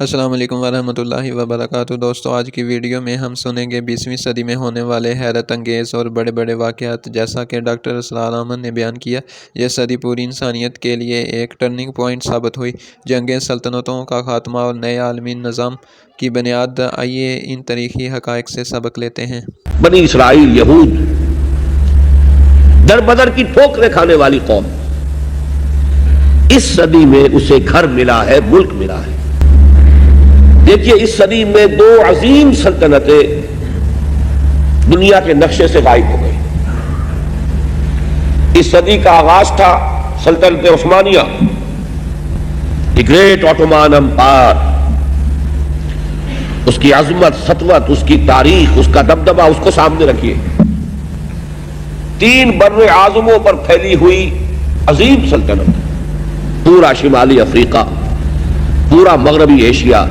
السلام علیکم ورحمۃ اللہ وبرکاتہ۔ دوستو، آج کی ویڈیو میں ہم سنیں گے 20ویں صدی میں ہونے والے حیرت انگیز اور بڑے بڑے واقعات۔ جیسا کہ ڈاکٹر اسرار احمد نے بیان کیا، یہ صدی پوری انسانیت کے لیے ایک ٹرننگ پوائنٹ ثابت ہوئی۔ جنگیں، سلطنتوں کا خاتمہ اور نئے عالمی نظام کی بنیاد۔ آئیے ان تاریخی حقائق سے سبق لیتے ہیں۔ بنی اسرائیل، یہود، در بدر کی ٹھوکریں کھانے والی قوم، اس صدی میں اسے گھر ملا ہے، ملک ملا ہے۔ دیکھیے، اس صدی میں دو عظیم سلطنتیں دنیا کے نقشے سے غائب ہو گئی۔ اس صدی کا آغاز تھا سلطنت عثمانیہ، دی گریٹ آٹومان امپائر۔ اس کی عظمت، سطوت، اس کی تاریخ، اس کا دبدبہ، اس کو سامنے رکھیے۔ 3 بر اعظموں پر پھیلی ہوئی عظیم سلطنت، پورا شمالی افریقہ، پورا مغربی ایشیا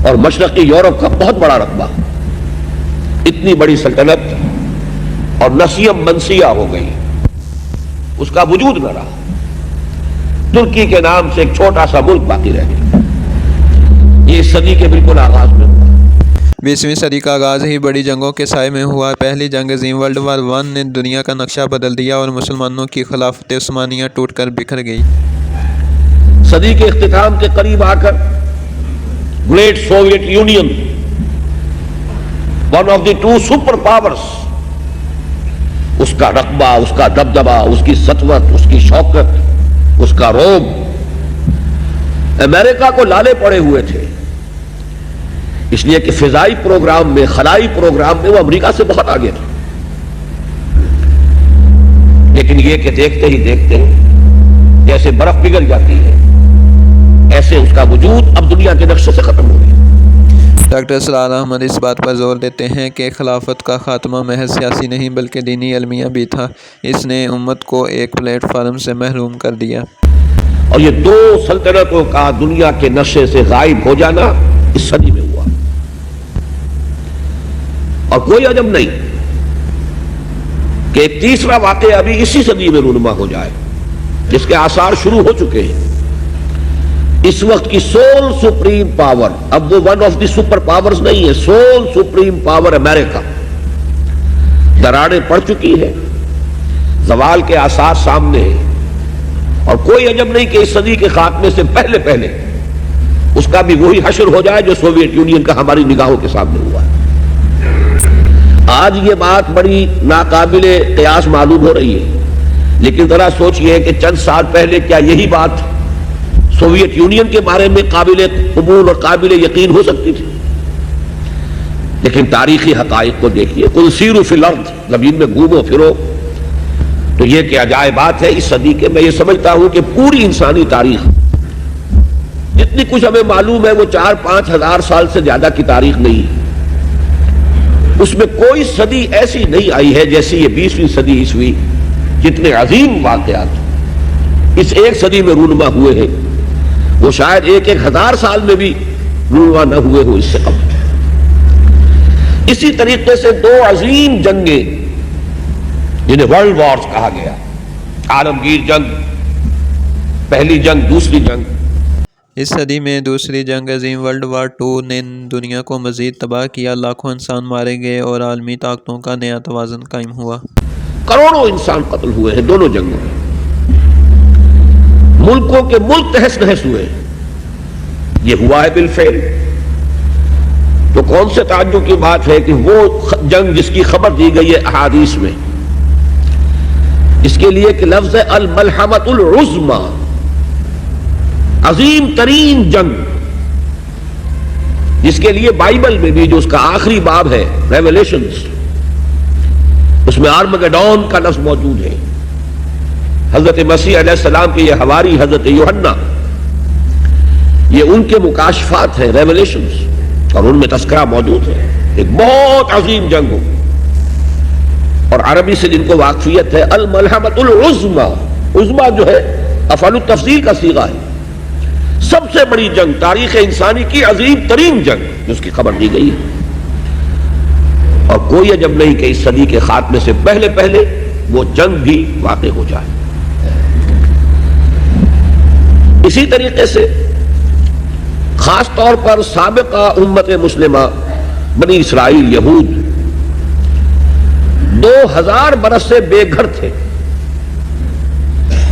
اور مشرقی یورپ کا بہت بڑا رقبہ۔ اتنی بڑی سلطنت اور نسیم منسیہ ہو گئی، اس کا وجود نہ رہا۔ ترکی کے نام سے ایک چھوٹا سا ملک باقی رہ گیا۔ یہ اس صدی کے بالکل آغاز میں ہوا۔ 20ویں صدی کا آغاز ہی بڑی جنگوں کے سائے میں ہوا۔ پہلی جنگ عظیم ورلڈ وار 1 نے دنیا کا نقشہ بدل دیا اور مسلمانوں کی خلافت عثمانیہ ٹوٹ کر بکھر گئی۔ صدی کے اختتام کے قریب آ کر great Soviet Union, one of the 2 super powers, اس کا رقبہ، اس کا دبدبہ، اس کی سطوت، اس کی شوکت، اس کا روب امریکہ کو لالے پڑے ہوئے تھے، اس لیے کہ فضائی پروگرام میں، خلائی پروگرام میں وہ امریکہ سے بہت آگے تھا۔ لیکن یہ کہ دیکھتے ہی دیکھتے جیسے برف پگھل جاتی ہے، ایسے اس کا وجود اب دنیا کے نقشے سے ختم ہو گیا۔ ڈاکٹر اسرار احمد اس بات پر زور دیتے ہیں کہ خلافت کا خاتمہ محض سیاسی نہیں بلکہ دینی المیہ بھی تھا۔ اس نے امت کو ایک پلیٹ فارم سے محروم کر دیا۔ اور یہ 2 سلطنتوں کا دنیا کے نقشے سے غائب ہو جانا اس صدی میں ہوا۔ اور کوئی عجب نہیں کہ ایک تیسرا واقعہ ابھی اسی صدی میں رونما ہو جائے، جس کے آثار شروع ہو چکے ہیں۔ اس وقت کی سول سپریم پاور، اب وہ one of the super powers نہیں ہے، سول سپریم پاور امریکہ، دراڑیں پڑ چکی ہے، زوال کے آثار سامنے ہیں۔ اور کوئی عجب نہیں کہ اس صدی کے خاتمے سے پہلے پہلے اس کا بھی وہی حشر ہو جائے جو سوویت یونین کا ہماری نگاہوں کے سامنے ہوا ہے۔ آج یہ بات بڑی ناقابل قیاس معلوم ہو رہی ہے، لیکن ذرا سوچئے کہ چند سال پہلے کیا یہی بات سوویت یونین کے بارے میں قابل قبول اور قابل یقین ہو سکتی تھی؟ لیکن تاریخی حقائق کو دیکھیے۔ قل سیروا فی الارض، زمین میں گھومو پھرو، تو یہ کہ عجائبات ہے اس صدی کے۔ میں یہ سمجھتا ہوں کہ پوری انسانی تاریخ، جتنی کچھ ہمیں معلوم ہے، وہ 4-5 ہزار سال سے زیادہ کی تاریخ نہیں ہے۔ اس میں کوئی صدی ایسی نہیں آئی ہے جیسی یہ 20ویں صدی عیسوی، جتنے عظیم واقعات اس ایک صدی میں رونما ہوئے ہیں، وہ شاید 1,000 سال میں بھی رونما نہ ہوئے ہو اس سے قبل۔ اسی طریقے سے 2 عظیم جنگیں جنہیں ورلڈ وارز کہا گیا، عالمگیر جنگ، پہلی جنگ، دوسری جنگ۔ اس صدی میں دوسری جنگ عظیم ورلڈ وار 2 نے دنیا کو مزید تباہ کیا۔ لاکھوں انسان مارے گئے اور عالمی طاقتوں کا نیا توازن قائم ہوا۔ کروڑوں انسان قتل ہوئے ہیں دونوں جنگوں میں، ملکوں کے ملک تہس نہس ہوئے۔ یہ ہوا ہے بالفعل۔ تو کون سے تعجب کی بات ہے کہ وہ جنگ جس کی خبر دی گئی ہے احادیث میں، اس کے لیے کہ لفظ ہے الملحمۃ العظمی، عظیم ترین جنگ، جس کے لیے بائبل میں بھی جو اس کا آخری باب ہے ریویلیشنز، اس میں آرمگیڈون کا لفظ موجود ہے۔ حضرت مسیح علیہ السلام کے یہ حواری حضرت یوحنا، یہ ان کے مکاشفات ہیں، ریویلیشنز، اور ان میں تذکرہ موجود ہے ایک بہت عظیم جنگ ہو۔ اور عربی سے جن کو واقفیت ہے، الملحمۃ العظمی، عظمی جو ہے افعل التفضیل کا صیغہ ہے، سب سے بڑی جنگ، تاریخ انسانی کی عظیم ترین جنگ جس کی خبر دی گئی ہے۔ اور کوئی عجب نہیں کہ اس صدی کے خاتمے سے پہلے پہلے وہ جنگ بھی واقع ہو جائے۔ اسی طریقے سے خاص طور پر سابقہ امت مسلمہ بنی اسرائیل یہود 2000 برس سے بے گھر تھے،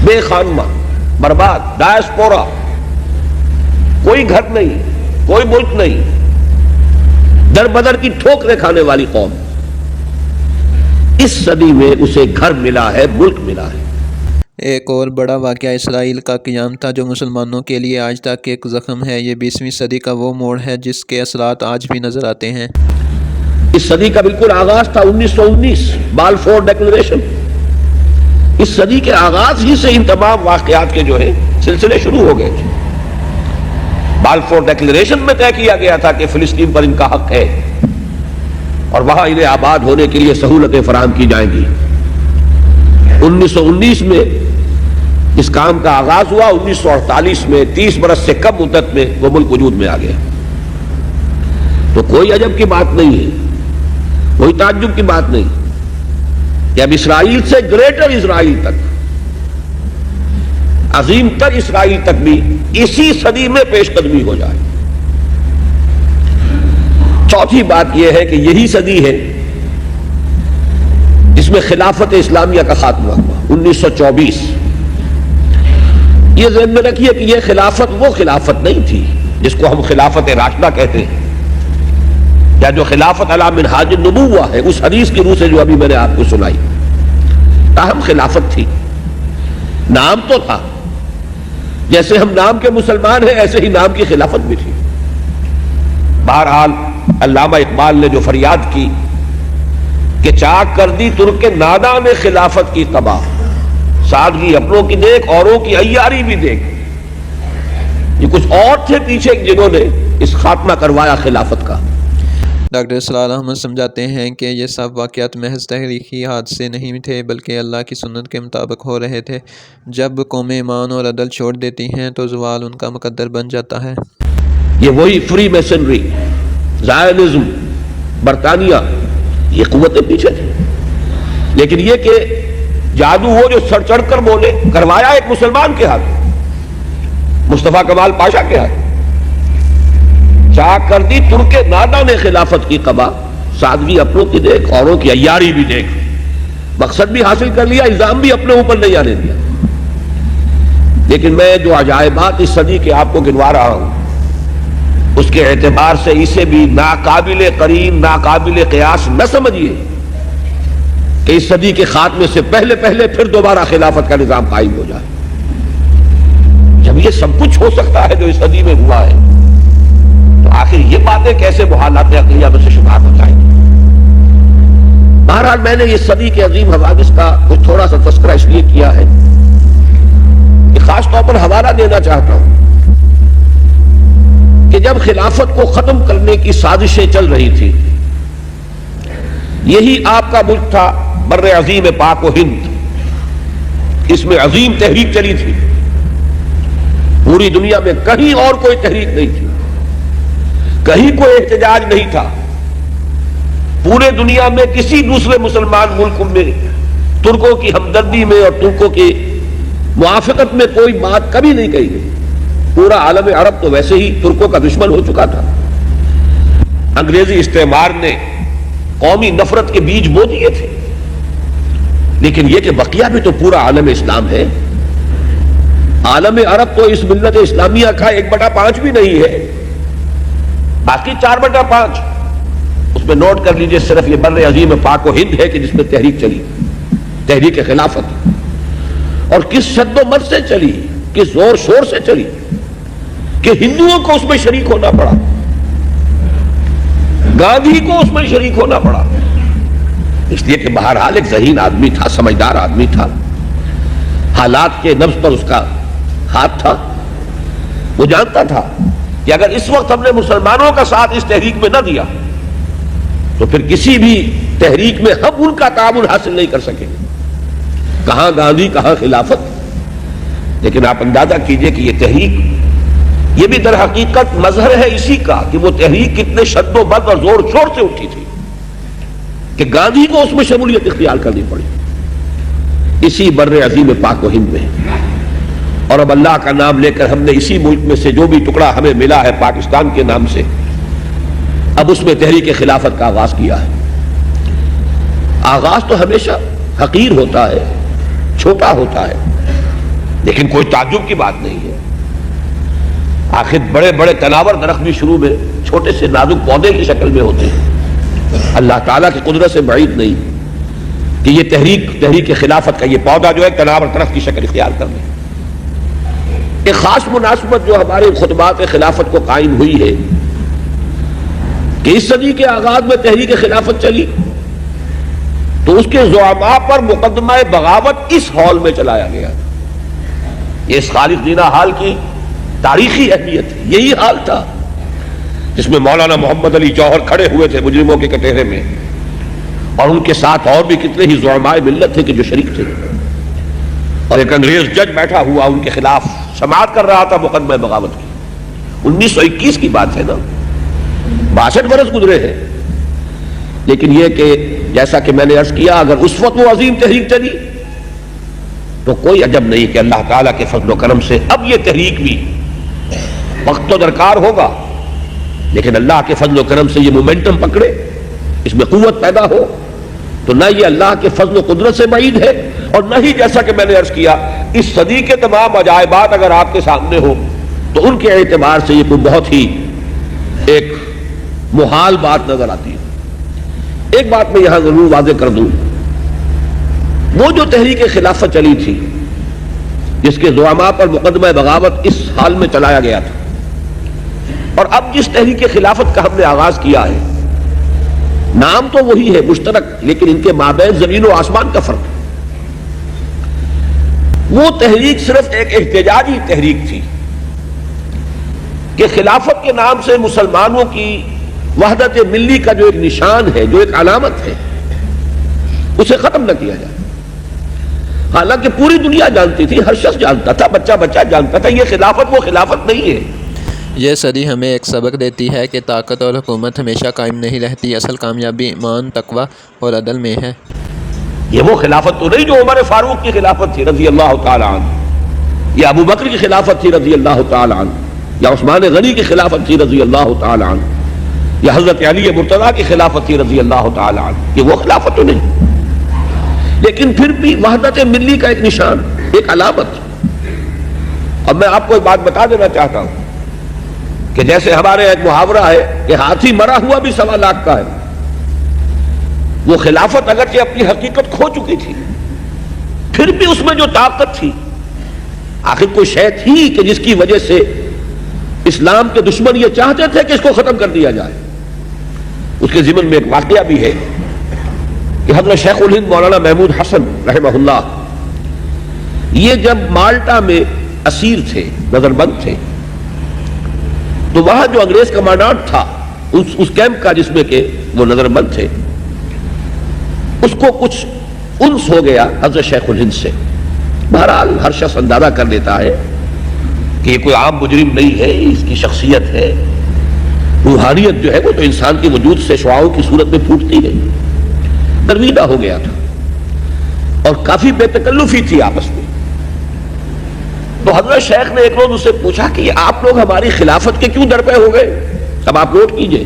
بے خانمہ، برباد، ڈائسپورا، کوئی گھر نہیں، کوئی ملک نہیں، در بدر کی ٹھوکریں کھانے والی قوم۔ اس صدی میں اسے گھر ملا ہے، ملک ملا ہے۔ ایک اور بڑا واقعہ اسرائیل کا قیام تھا جو مسلمانوں کے لیے آج تک ایک زخم ہے۔ یہ 20ویں صدی کا وہ موڑ ہے جس کے اثرات آج بھی نظر آتے ہیں۔ اس صدی کا بالکل آغاز تھا 1919 بالفور ڈیکلریشن۔ اس صدی کے آغاز ہی سے ان تمام واقعات کے جو ہے سلسلے شروع ہو گئے تھے۔ بالفور ڈیکلریشن میں طے کیا گیا تھا کہ فلسطین پر ان کا حق ہے اور وہاں انہیں آباد ہونے کے لیے سہولتیں فراہم کی جائیں گی۔ 1919 میں اس کام کا آغاز ہوا، 1948 میں 30 برس سے کم مدت میں وہ ملک وجود میں آ گیا۔ تو کوئی عجب کی بات نہیں ہے، کوئی تعجب کی بات نہیں کہ اب اسرائیل سے گریٹر اسرائیل تک، عظیم تر اسرائیل تک بھی اسی صدی میں پیش قدمی ہو جائے۔ چوتھی بات یہ ہے کہ یہی صدی ہے جس میں خلافت اسلامیہ کا خاتمہ ہوا 1924۔ یہ ذہن میں رکھیے کہ یہ خلافت وہ خلافت نہیں تھی جس کو ہم خلافت راشدہ کہتے ہیں، یا جو خلافت علی منہاج النبوہ ہے اس حدیث کی روح سے جو ابھی میں نے آپ کو سنائی۔ تاہم خلافت تھی، نام تو تھا، جیسے ہم نام کے مسلمان ہیں ایسے ہی نام کی خلافت بھی تھی۔ بہرحال علامہ اقبال نے جو فریاد کی کہ چاک کر دی ترک نادا نے خلافت کی تباہ، سادگی اپنوں کی دیکھ اوروں کی عیاری بھی دیکھ، یہ کچھ اور تھے پیچھے جنہوں نے اس خاتمہ کروایا خلافت کا۔ ڈاکٹر اسرار احمد سمجھاتے ہیں کہ یہ سب واقعات محض تحریکی حادثے نہیں تھے بلکہ اللہ کی سنت کے مطابق ہو رہے تھے۔ جب قومیں ایمان اور عدل چھوڑ دیتی ہیں تو زوال ان کا مقدر بن جاتا ہے۔ یہ وہی فری میسنری، زائنزم، برطانیہ، یہ قوتیں پیچھے تھیں، لیکن یہ کہ جادو وہ جو سر چڑھ کر بولے کروایا ایک مسلمان کے ہاتھ، مصطفیٰ کمال پاشا کے ہاتھ۔ چاک کر دی ترک نادا نے خلافت کی قبا، سادگی اپنوں کی دیکھ اوروں کی عیاری بھی دیکھ، مقصد بھی حاصل کر لیا، الزام بھی اپنے اوپر نہیں آنے دیا۔ لیکن میں جو عجائبات اس صدی کے آپ کو گنوا رہا ہوں اس کے اعتبار سے اسے بھی ناقابل قرین، ناقابل قیاس نہ سمجھیے کہ اس صدی کے خاتمے سے پہلے پھر دوبارہ خلافت کا نظام قائم ہو جائے۔ جب یہ سب کچھ ہو سکتا ہے جو اس صدی میں ہوا ہے تو آخر یہ باتیں کیسے محالات عقلیہ میں سے شمار ہو جائیں گی؟ بہرحال میں نے یہ صدی کے عظیم حوادث کا کچھ تھوڑا سا تذکرہ اس لیے کیا ہے کہ خاص طور پر حوالہ دینا چاہتا ہوں کہ جب خلافت کو ختم کرنے کی سازشیں چل رہی تھی، یہی آپ کا ملک تھا بر عظیم پاک و ہند، اس میں عظیم تحریک چلی تھی، پوری دنیا میں کہیں اور کوئی تحریک نہیں تھی، کہیں کوئی احتجاج نہیں تھا، پورے دنیا میں کسی دوسرے مسلمان ملک میں ترکوں کی ہمدردی میں اور ترکوں کی موافقت میں کوئی بات کبھی نہیں کہی گئی۔ پورا عالم عرب تو ویسے ہی ترکوں کا دشمن ہو چکا تھا، انگریزی استعمار نے قومی نفرت کے بیج بو دیے تھے، لیکن یہ کہ بقیہ بھی تو پورا عالم اسلام ہے۔ عالم عرب تو اس ملت اسلامیہ کا 1/5 بھی نہیں ہے، باقی 4/5 اس میں نوٹ کر لیجئے صرف یہ بر عظیم پاک و ہند ہے کہ جس میں تحریک چلی، تحریک خلافت، اور کس شد و مد سے چلی، کس زور شور سے چلی کہ ہندوؤں کو اس میں شریک ہونا پڑا، گاندھی کو اس میں شریک ہونا پڑا، اس لیے کہ بہرحال ایک ذہین آدمی تھا، سمجھدار آدمی تھا، حالات کے نبض پر اس کا ہاتھ تھا، وہ جانتا تھا کہ اگر اس وقت ہم نے مسلمانوں کا ساتھ اس تحریک میں نہ دیا تو پھر کسی بھی تحریک میں ہم ان کا تعاون حاصل نہیں کر سکیں گے، کہاں گاندھی کہاں خلافت۔ لیکن آپ اندازہ کیجئے کہ یہ تحریک، یہ بھی در حقیقت مظہر ہے اسی کا کہ وہ تحریک کتنے شد و بد اور زور شور سے اٹھی تھی کہ گاندھی کو اس میں شمولیت اختیار کرنی پڑی، اسی بر عظیم پاک و ہند میں۔ اور اب اللہ کا نام لے کر ہم نے اسی ملک میں سے جو بھی ٹکڑا ہمیں ملا ہے پاکستان کے نام سے، اب اس میں تحریک خلافت کا آغاز کیا ہے۔ آغاز تو ہمیشہ حقیر ہوتا ہے، چھوٹا ہوتا ہے، لیکن کوئی تعجب کی بات نہیں ہے۔ آخر بڑے بڑے تناور درخت بھی شروع میں چھوٹے سے نازک پودے کی شکل میں ہوتے ہیں۔ اللہ تعالیٰ کی قدرت سے بعید نہیں کہ یہ تحریک خلافت کا یہ پودا جو ہے تناور درخت کی شکل اختیار کر لے۔ ایک خاص مناسبت جو ہمارے خطبات خلافت کو قائم ہوئی ہے کہ اس صدی کے آغاز میں تحریک خلافت چلی تو اس کے زعماء پر مقدمہ بغاوت اس ہال میں چلایا گیا۔ یہ اس خالص دینہ حال کی تاریخی اہمیت ہے۔ یہی حال تھا جس میں مولانا محمد علی جوہر کھڑے ہوئے تھے مجرموں کے کٹہرے میں، اور ان کے ساتھ اور بھی کتنے ہی زعماء ملت تھے کہ جو شریک تھے، اور ایک انگریز جج بیٹھا ہوا ان کے خلاف سماعت کر رہا تھا مقدمہ بغاوت کی۔ 1921 کی بات ہے نا، 62 برس گزرے ہیں، لیکن یہ کہ جیسا کہ میں نے عرض کیا اگر اس وقت وہ عظیم تحریک چلی تو کوئی عجب نہیں کہ اللہ تعالیٰ کے فضل و کرم سے اب یہ تحریک بھی، وقت تو درکار ہوگا لیکن اللہ کے فضل و کرم سے یہ مومنٹم پکڑے، اس میں قوت پیدا ہو، تو نہ یہ اللہ کے فضل و قدرت سے بعید ہے، اور نہ ہی جیسا کہ میں نے عرض کیا اس صدی کے تمام عجائبات اگر آپ کے سامنے ہو تو ان کے اعتبار سے یہ کوئی بہت ہی ایک محال بات نظر آتی ہے۔ ایک بات میں یہاں ضرور واضح کر دوں، وہ جو تحریک خلافت چلی تھی جس کے زعماء پر مقدمہ بغاوت اس حال میں چلایا گیا تھا، اور اب جس تحریک خلافت کا ہم نے آغاز کیا ہے، نام تو وہی ہے مشترک، لیکن ان کے مابین زمین و آسمان کا فرق ہے۔ وہ تحریک صرف ایک احتجاجی تحریک تھی کہ خلافت کے نام سے مسلمانوں کی وحدت ملی کا جو ایک نشان ہے، جو ایک علامت ہے، اسے ختم نہ کیا جائے۔ حالانکہ پوری دنیا جانتی تھی، ہر شخص جانتا تھا، بچہ بچہ جانتا تھا یہ خلافت وہ خلافت نہیں ہے۔ یہ صدی ہمیں ایک سبق دیتی ہے کہ طاقت اور حکومت ہمیشہ قائم نہیں رہتی، اصل کامیابی ایمان، تقوی اور عدل میں ہے۔ یہ وہ خلافت تو نہیں جو عمر فاروق کی خلافت تھی رضی اللہ تعالی عنہ، یا ابو بکر کی خلافت تھی رضی اللہ تعالی عنہ، یا عثمان غنی کی خلافت تھی رضی اللہ تعالی عنہ، یا حضرت علی مرتضیٰ کی خلافت تھی رضی اللہ تعالی عنہ۔ یہ وہ خلافت تو نہیں، لیکن پھر بھی وحدت ملی کا ایک نشان، ایک علامت۔ اب میں آپ کو ایک بات بتا دینا چاہتا ہوں کہ جیسے ہمارے ایک محاورہ ہے کہ ہاتھی مرا ہوا بھی 1.25 لاکھ کا ہے، وہ خلافت اگرچہ اپنی حقیقت کھو چکی تھی، پھر بھی اس میں جو طاقت تھی، آخر کوئی شے تھی کہ جس کی وجہ سے اسلام کے دشمن یہ چاہتے تھے کہ اس کو ختم کر دیا جائے۔ اس کے ضمن میں ایک واقعہ بھی ہے کہ حضرت شیخ الہند مولانا محمود حسن رحمہ اللہ یہ جب مالٹا میں اسیر تھے، نظر بند تھے، تو وہاں جو انگریز کمانڈانٹ تھا اس کیمپ کا جس میں کہ وہ نظر بند تھے، اس کو کچھ انس ہو گیا حضرت شیخ الہند سے۔ بہرحال ہر شخص اندازہ کر لیتا ہے کہ یہ کوئی عام مجرم نہیں ہے، اس کی شخصیت ہے، روحانیت جو ہے وہ تو انسان کے وجود سے شعاعوں کی صورت میں پھوٹتی ہے۔ درویدہ ہو گیا تھا اور کافی بے تکلفی تھی آپس میں۔ تو حضرت شیخ نے ایک روز اس سے پوچھا کہ یہ آپ لوگ ہماری خلافت کے کیوں درپے ہو گئے؟ اب آپ نوٹ کیجئے،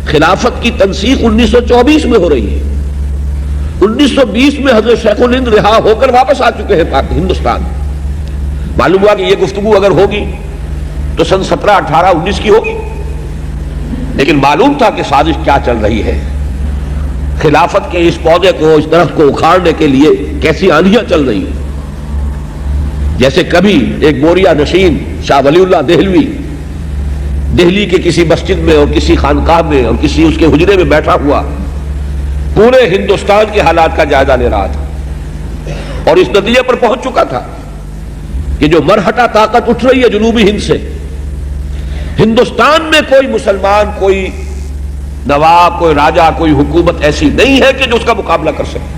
خلافت کی تنسیخ 1924 میں ہو رہی ہے، 1920 میں حضرت شیخ الہند رہا ہو کر واپس آ چکے ہیں ہندوستان۔ معلوم ہوا کہ یہ گفتگو اگر ہوگی تو سن 17، 18، 19 کی ہوگی، لیکن معلوم تھا کہ سازش کیا چل رہی ہے۔ خلافت کے اس پودے کو، اس درخت کو اکھاڑنے کے لیے کیسی آندیاں چل رہی ہیں۔ جیسے کبھی ایک بوریا نشین شاہ ولی اللہ دہلوی دہلی کے کسی مسجد میں اور کسی خانقاہ میں اور کسی اس کے حجرے میں بیٹھا ہوا پورے ہندوستان کے حالات کا جائزہ لے رہا تھا، اور اس نتیجے پر پہنچ چکا تھا کہ جو مرہٹہ طاقت اٹھ رہی ہے جنوبی ہند سے، ہندوستان میں کوئی مسلمان، کوئی نواب، کوئی راجہ، کوئی حکومت ایسی نہیں ہے کہ جو اس کا مقابلہ کر سکے۔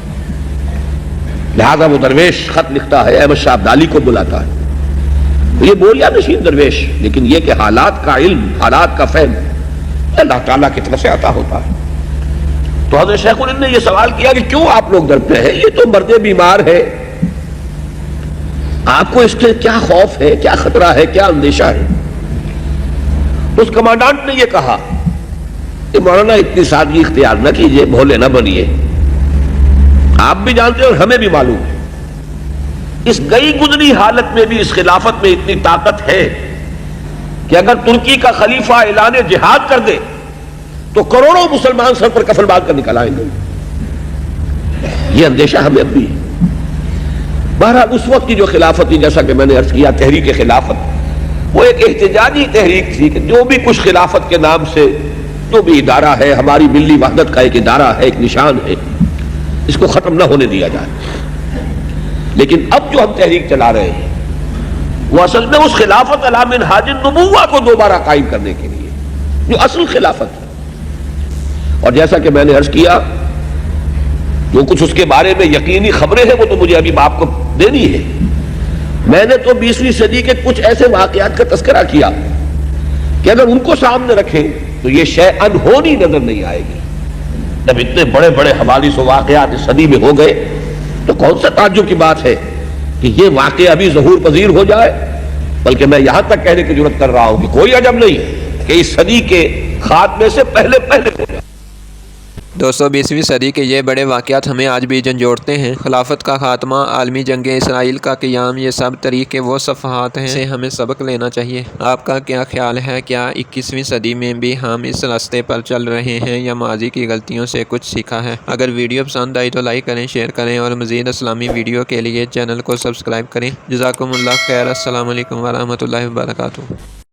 لہذا وہ درویش خط لکھتا ہے، احمد شاہ ابدالی کو بلاتا ہے، یہ بوریا نشین درویش، لیکن یہ کہ حالات کا علم، حالات کا فہم اللہ تعالیٰ کی طرف سے عطا ہوتا ہے۔ تو حضرت شیخ الہند نے یہ سوال کیا کہ کیوں آپ لوگ ڈرتے ہیں؟ یہ تو مرد بیمار ہے، آپ کو اس سے کیا خوف ہے, کیا خطرہ ہے, کیا اندیشہ ہے؟ اس کمانڈانٹ نے یہ کہا کہ مولانا اتنی سادگی اختیار نہ کیجئے, بھولے نہ بنیے. آپ بھی جانتے ہیں اور ہمیں بھی معلوم ہے, اس گئی گزری حالت میں بھی اس خلافت میں اتنی طاقت ہے کہ اگر ترکی کا خلیفہ اعلان جہاد کر دے تو کروڑوں مسلمان سر پر کفن باندھ کر نکل آئیں گے. یہ اندیشہ ہمیں اب بھی ہے. بہرحال اس وقت کی جو خلافت تھی, جیسا کہ میں نے عرض کیا, تحریک خلافت, وہ ایک احتجاجی تحریک تھی کہ جو بھی کچھ خلافت کے نام سے جو بھی ادارہ ہے, ہماری ملی وحدت کا ایک ادارہ ہے, ایک نشان ہے, اس کو ختم نہ ہونے دیا جائے. لیکن اب جو ہم تحریک چلا رہے ہیں وہ اصل میں اس خلافت علی منہاج النبوہ کو دوبارہ قائم کرنے کے لیے, جو اصل خلافت ہے. اور جیسا کہ میں نے عرض کیا, جو کچھ اس کے بارے میں یقینی خبریں ہیں وہ تو مجھے ابھی آپ کو دینی ہے. میں نے تو 20ویں صدی کے کچھ ایسے واقعات کا تذکرہ کیا کہ اگر ان کو سامنے رکھیں تو یہ شے انہونی نظر نہیں آئے گی. جب اتنے بڑے بڑے حوادث و واقعات اس صدی میں ہو گئے تو کون سا تعجب کی بات ہے کہ یہ واقعہ ابھی ظہور پذیر ہو جائے. بلکہ میں یہاں تک کہنے کی جرات کر رہا ہوں کہ کوئی عجب نہیں کہ اس صدی کے خاتمے سے پہلے ہو جائے. دوستو 20ویں صدی کے یہ بڑے واقعات ہمیں آج بھی جھنجھوڑتے ہیں. خلافت کا خاتمہ, عالمی جنگ اسرائیل کا قیام, یہ سب طریقے وہ صفحات ہیں سے ہمیں سبق لینا چاہیے. آپ کا کیا خیال ہے؟ کیا 21ویں صدی میں بھی ہم اس راستے پر چل رہے ہیں یا ماضی کی غلطیوں سے کچھ سیکھا ہے؟ اگر ویڈیو پسند آئی تو لائک کریں, شیئر کریں اور مزید اسلامی ویڈیو کے لیے چینل کو سبسکرائب کریں. جزاکم اللہ خیر. السلام علیکم ورحمۃ اللہ وبرکاتہ.